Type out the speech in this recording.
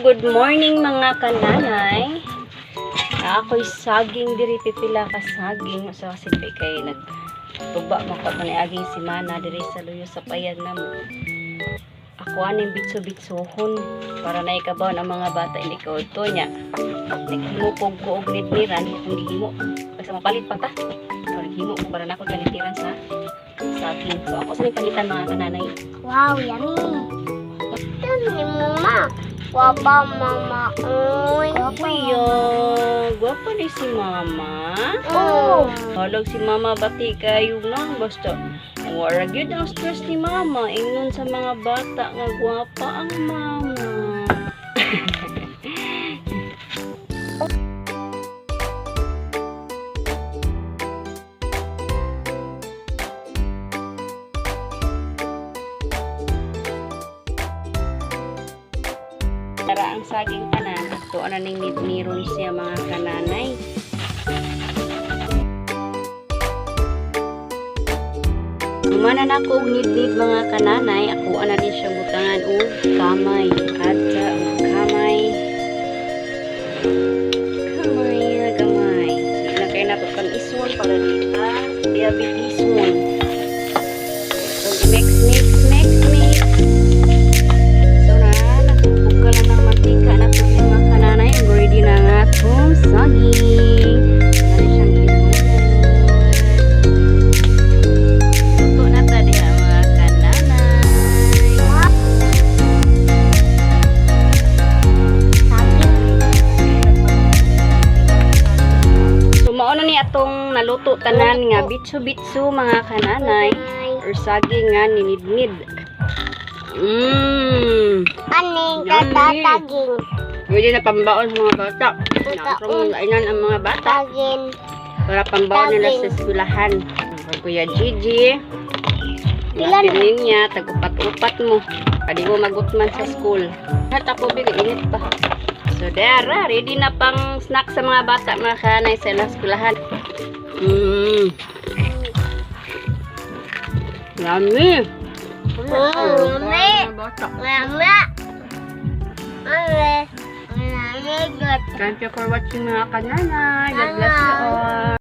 Good morning mga kananay. Ako'y saging diri pipila ka saging sa silbi kay nagtuba makapani aging simana diri sa luyo sa payag namo. Ako aning bitso-bitsohon para na ikabaw ang mga bata ini ko to nya. Naghimo ko og nitniran kung gihimo. Basta mapalit pa ta. Naghimo ko para nako ganitiran sa saging. So ako sa palitan mga kananay. Wow, yummy. Ito ni mama. Guapa mama. Uy. Guwapo yan. Guwapo ni si mama. Oh. Halag si mama bati kayo lang. Basta, wala yun ang stress ni mama. Ingnon sa mga bata nga guwapa ang mama. Tara ang saging tanan. Ito ano ning nitniron siya mga kananay. Umana na ko nid-nid mga kananay. Ako ana din siya butangan og kamay. Adsa ang kamay. Kamay na gamay. Di na kayo nato pang ison para dita. Diabetison. So mix. So na nagbuka lang ng mantika na po mga kananay. Ready na nga itong saging. Ano siyang inumin. Luto na tadi mga kananay. So mauna ni atong naluto tanan nga bitsu-bitsu mga kananay. Or saging nga ninidnid. Aning tatataging. Pwede na pambaon sa mga bata. Nakarong lainan ang mga bata. Tagin. Para pambaon nila sa eskwelahan. Kuya Gigi. Ilan? Pinin niya, tag-upat-upat mo. Pwede mo magutman sa school. Hata po bigay, init pa. So, dara, ready na pang snack sa mga bata, mga kanay sa ilang eskwelahan. Yummy! Yummy! Bata. Mama. Mama. Thank you for watching mga kananay. God bless you all.